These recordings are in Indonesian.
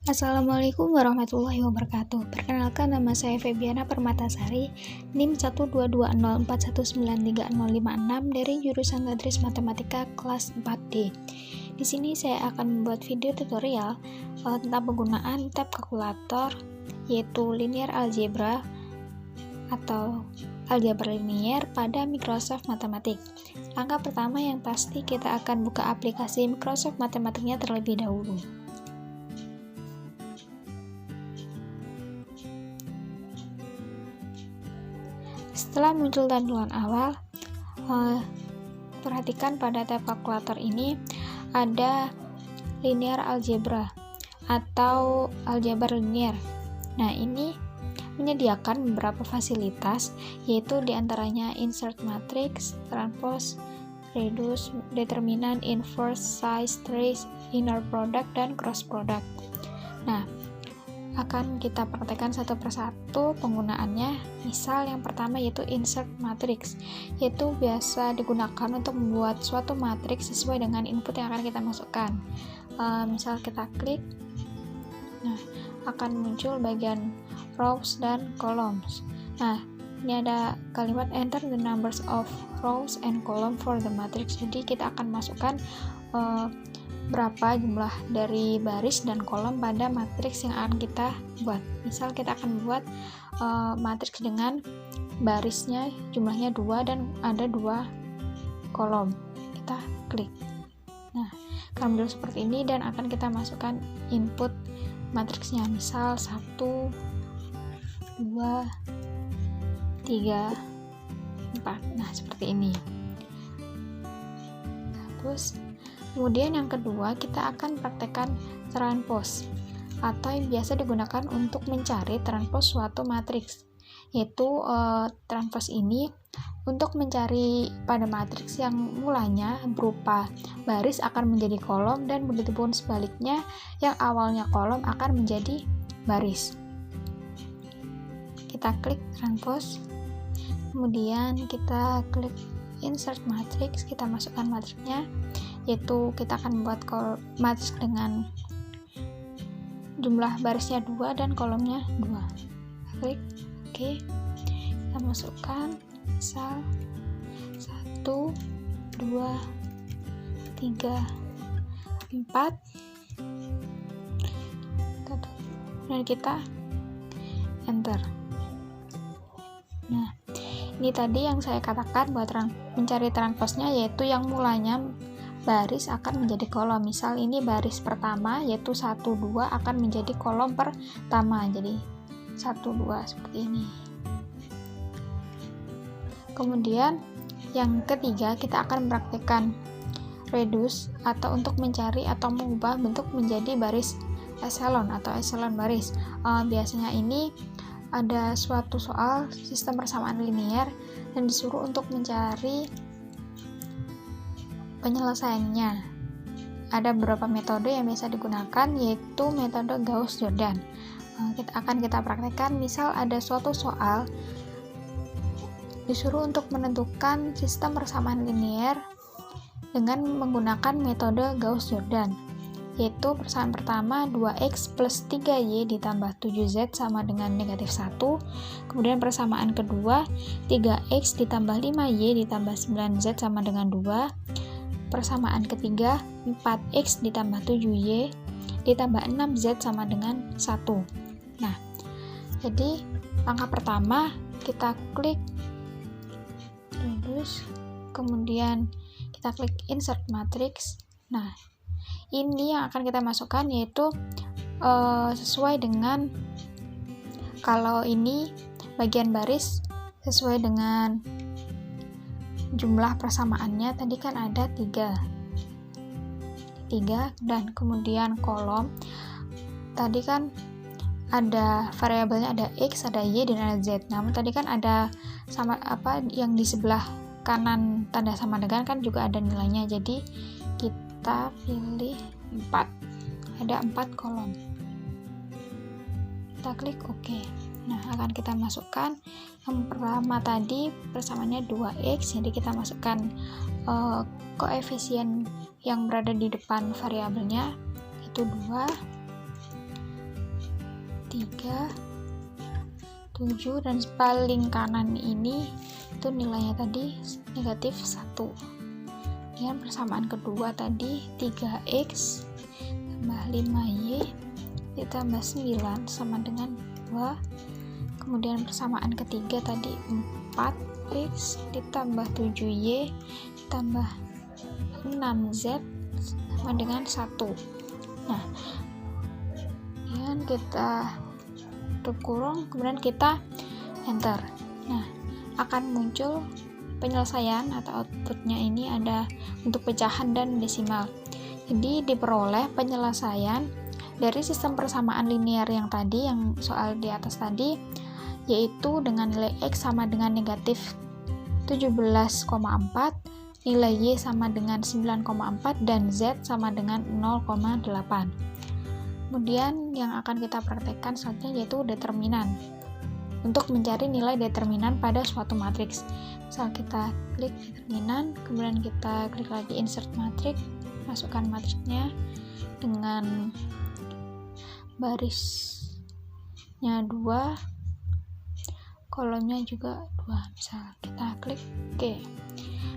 Assalamualaikum warahmatullahi wabarakatuh. Perkenalkan, nama saya Febiana Permatasari, NIM 12204193056 dari jurusan Tadris Matematika kelas 4D. Di sini saya akan membuat video tutorial tentang penggunaan tab kalkulator, yaitu linear algebra atau aljabar linier pada Microsoft Mathematics. Langkah pertama yang pasti, kita akan buka aplikasi Microsoft Mathematics-nya terlebih dahulu. Setelah muncul tampilan awal, perhatikan pada tab kalkulator ini ada linear algebra atau aljabar linier. Nah, ini menyediakan beberapa fasilitas, yaitu diantaranya insert matrix, transpose, reduce, determinant, inverse, size, trace, inner product, dan cross product. Nah, akan kita praktekkan satu persatu penggunaannya. Misal yang pertama yaitu insert matrix, yaitu biasa digunakan untuk membuat suatu matriks sesuai dengan input yang akan kita masukkan. Misal kita klik, nah akan muncul bagian rows dan columns. Nah, ini ada kalimat enter the numbers of rows and column for the matrix. Jadi kita akan masukkan berapa jumlah dari baris dan kolom pada matriks yang akan kita buat. Misal kita akan buat matriks dengan barisnya jumlahnya 2 dan ada 2 kolom. Kita klik. Nah, akan muncul seperti ini dan akan kita masukkan input matriksnya. Misal 1, 2, 3, 4. Nah, seperti ini. Terus kemudian yang kedua, kita akan praktekkan transpose atau yang biasa digunakan untuk mencari transpose suatu matriks, yaitu transpose ini untuk mencari pada matriks yang mulanya berupa baris akan menjadi kolom, dan begitupun sebaliknya yang awalnya kolom akan menjadi baris. Kita klik transpose, kemudian kita klik insert matrix, kita masukkan matriksnya, yaitu kita akan membuat matriks dengan jumlah barisnya 2 dan kolomnya 2. Klik OK, kita masukkan misal 1, 2, 3, 4, dan kita enter. Nah, ini tadi yang saya katakan buat mencari transpose-nya, yaitu yang mulanya baris akan menjadi kolom. Misal ini baris pertama, yaitu 1, 2 akan menjadi kolom pertama. Jadi 1, 2 seperti ini. Kemudian yang ketiga, kita akan mempraktikkan reduce atau untuk mencari atau mengubah bentuk menjadi baris echelon atau echelon baris. Biasanya ini ada suatu soal sistem persamaan linier dan disuruh untuk mencari penyelesaiannya. Ada beberapa metode yang biasa digunakan, yaitu metode Gauss-Jordan. Kita praktekkan. Misal ada suatu soal disuruh untuk menentukan sistem persamaan linier dengan menggunakan metode Gauss-Jordan, yaitu persamaan pertama 2x plus 3y ditambah 7z sama dengan negatif 1. Kemudian persamaan kedua 3x ditambah 5y ditambah 9z sama dengan 2. Persamaan ketiga 4x ditambah 7y ditambah 6z sama dengan 1. Nah, jadi langkah pertama kita klik reduce, kemudian kita klik insert matrix. Nah, ini yang akan kita masukkan, yaitu sesuai dengan, kalau ini bagian baris sesuai dengan jumlah persamaannya, tadi kan ada 3, dan kemudian kolom tadi kan ada variabelnya, ada x, ada y, dan ada z. Namun tadi kan ada sama yang di sebelah kanan tanda sama dengan kan juga ada nilainya. Jadi kita pilih 4, ada 4 kolom. kita klik OK. Nah, akan kita masukkan yang pertama tadi persamaannya 2x, jadi kita masukkan koefisien yang berada di depan variabelnya, itu 2, 3, 7, dan paling kanan ini itu nilainya tadi negatif 1. Kemudian persamaan kedua tadi 3x tambah 5y ditambah 9 sama dengan 2. Kemudian persamaan ketiga tadi 4x ditambah 7y ditambah 6z sama dengan 1. Nah, kemudian kita tutup kurung, kemudian kita enter. Nah, akan muncul penyelesaian atau outputnya ini ada untuk pecahan dan desimal. Jadi diperoleh penyelesaian dari sistem persamaan linear yang tadi, yang soal di atas tadi, yaitu dengan nilai x sama dengan negatif 17,4, nilai y sama dengan 9,4, dan z sama dengan 0,8. Kemudian yang akan kita praktekkan selanjutnya yaitu determinan. Untuk mencari nilai determinan pada suatu matriks. Misal kita klik determinan, kemudian kita klik lagi insert matrix, masukkan matriksnya dengan barisnya 2, kolomnya juga 2. Misal kita klik OK.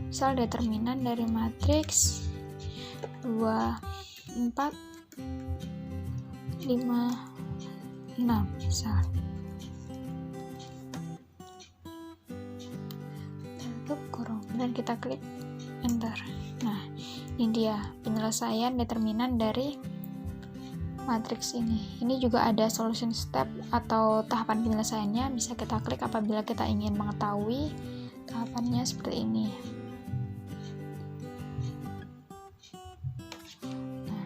Misal determinan dari matriks 2, 4, 5, 6 misal. Tutup kurung dan kita klik enter. Nah, ini dia penyelesaian determinan dari matriks ini. Ini juga ada solution step atau tahapan penyelesaiannya, bisa kita klik apabila kita ingin mengetahui tahapannya seperti ini. Nah,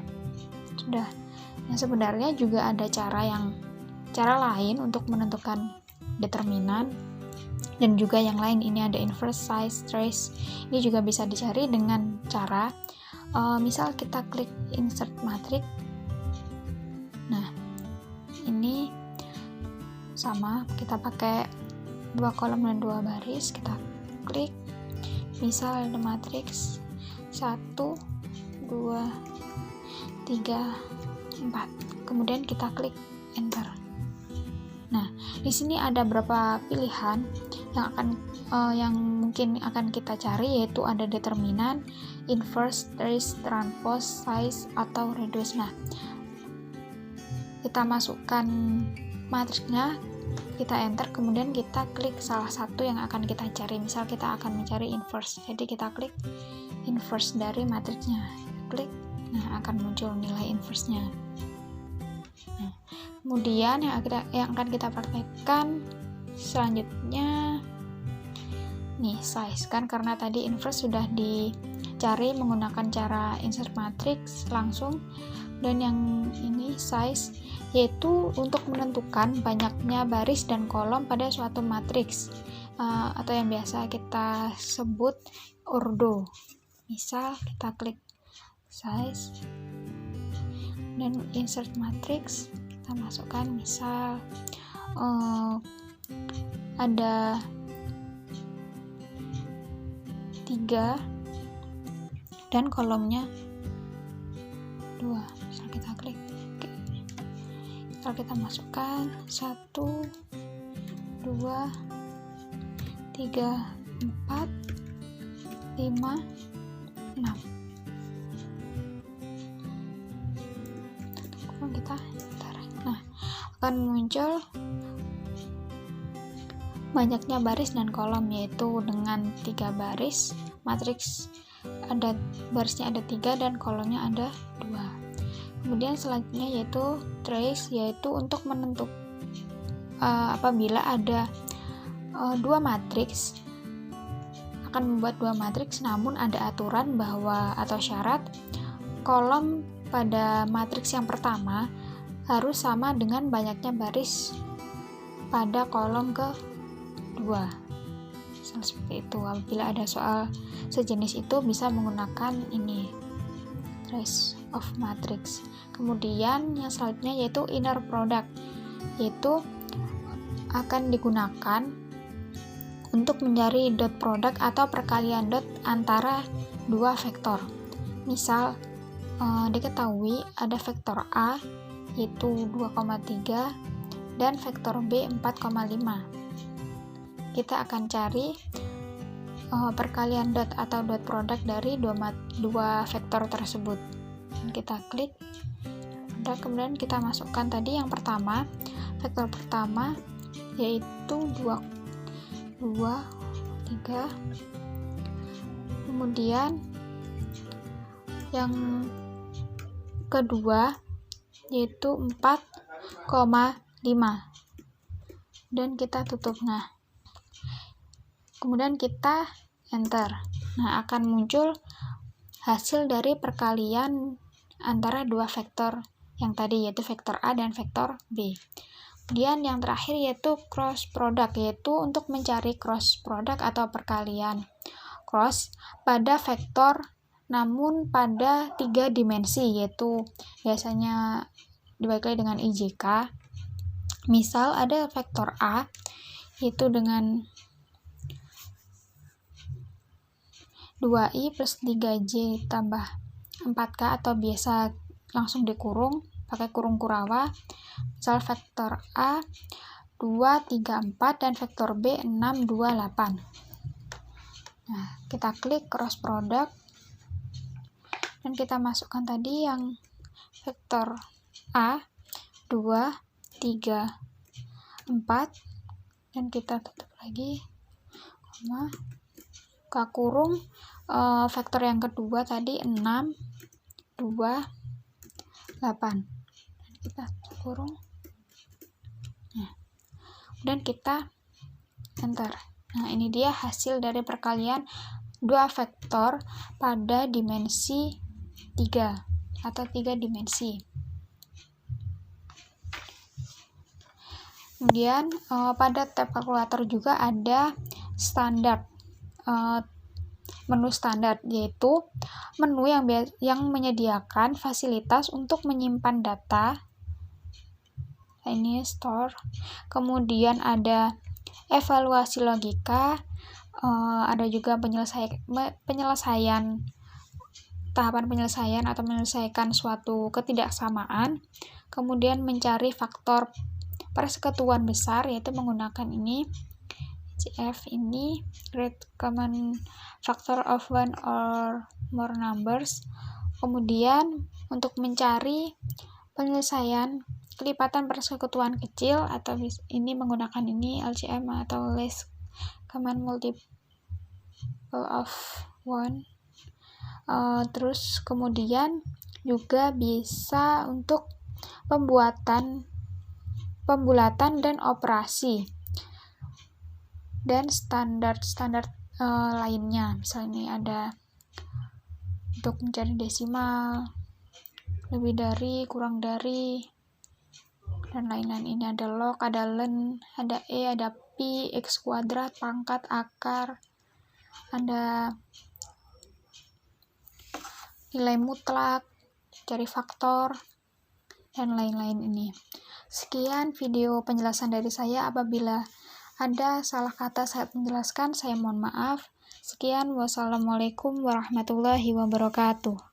sudah. Nah, sebenarnya juga ada cara lain untuk menentukan determinan, dan juga yang lain. Ini ada inverse, size, trace. Ini juga bisa dicari dengan cara misal kita klik insert matrix. Nah, ini sama, kita pakai 2 kolom dan 2 baris, kita klik misal ada matriks 1, 2, 3, 4, kemudian kita klik enter. Nah, di sini ada beberapa pilihan yang mungkin akan kita cari, yaitu ada determinan, inverse, trace, transpose, size, atau reduce. Nah, kita masukkan matriksnya, kita enter, kemudian kita klik salah satu yang akan kita cari. Misal kita akan mencari inverse, jadi kita klik inverse dari matriksnya, klik, nah akan muncul nilai inverse-nya. Nah, kemudian yang akan kita praktekkan selanjutnya nih size, kan karena tadi inverse sudah dicari menggunakan cara insert matrix langsung, dan yang ini size yaitu untuk menentukan banyaknya baris dan kolom pada suatu matriks, atau yang biasa kita sebut ordo. Misal kita klik size dan insert matrix, kita masukkan misal ada 3 dan kolomnya 2. Misal kita klik OK. Misal kita masukkan 1, 2, 3, 4, 5, 6. Kita tarik. Nah, akan muncul banyaknya baris dan kolom, yaitu dengan 3 baris, matriks ada barisnya ada 3 dan kolomnya ada 2. Kemudian selanjutnya yaitu trace, yaitu untuk menentukan apabila ada 2 matriks, akan membuat 2 matriks, namun ada aturan bahwa atau syarat kolom pada matriks yang pertama harus sama dengan banyaknya baris pada kolom kedua. Seperti itu. Apabila ada soal sejenis itu bisa menggunakan ini, trace of matrix. Kemudian yang selanjutnya yaitu inner product. yaitu akan digunakan untuk mencari dot product atau perkalian dot antara dua vektor. Misal diketahui ada vektor A yaitu 2,3 dan vektor B 4,5. Kita akan cari perkalian dot atau dot product dari dua vektor tersebut. Dan kita klik dan kemudian kita masukkan tadi yang pertama, vektor pertama yaitu 2, 3. Kemudian yang kedua yaitu 4,5 dan kita tutup. Nah, kemudian kita enter. Nah, akan muncul hasil dari perkalian antara dua vektor yang tadi, yaitu vektor A dan vektor B. Kemudian yang terakhir yaitu cross product, yaitu untuk mencari cross product atau perkalian cross pada vektor namun pada 3 dimensi, yaitu biasanya dibagi dengan IJK. Misal ada vektor A yaitu dengan 2i plus 3j tambah 4k atau biasa langsung dikurung pakai kurung Kurowa. Misal vektor A 2, 3, 4 dan vektor B 6, 2, 8. Nah, kita klik cross product dan kita masukkan tadi yang vektor A 2, 3, 4 dan kita tutup lagi, kita kurung vektor yang kedua tadi 6, 2, 8 dan kita kurung. Nah, dan kita enter. Nah, ini dia hasil dari perkalian dua vektor pada dimensi 3 atau 3 dimensi. Kemudian pada tab kalkulator juga ada standar, menu standar, yaitu menu yang menyediakan fasilitas untuk menyimpan data. Ini store. Kemudian ada evaluasi logika, ada juga tahapan penyelesaian atau menyelesaikan suatu ketidaksamaan. Kemudian mencari faktor persekutuan besar, yaitu menggunakan ini CF, ini great common factor of one or more numbers. Kemudian untuk mencari penyelesaian kelipatan persekutuan kecil, atau ini menggunakan ini LCM atau least common multiple of one. Terus kemudian juga bisa untuk pembulatan dan operasi dan standar lainnya. Misalnya ada untuk mencari desimal, lebih dari, kurang dari, dan lain-lain. Ini ada log, ada len, ada ada pi, x kuadrat, pangkat, akar, ada nilai mutlak, cari faktor, dan lain-lain ini. Sekian video penjelasan dari saya. Apabila ada salah kata saat menjelaskan, saya mohon maaf. Sekian, wassalamualaikum warahmatullahi wabarakatuh.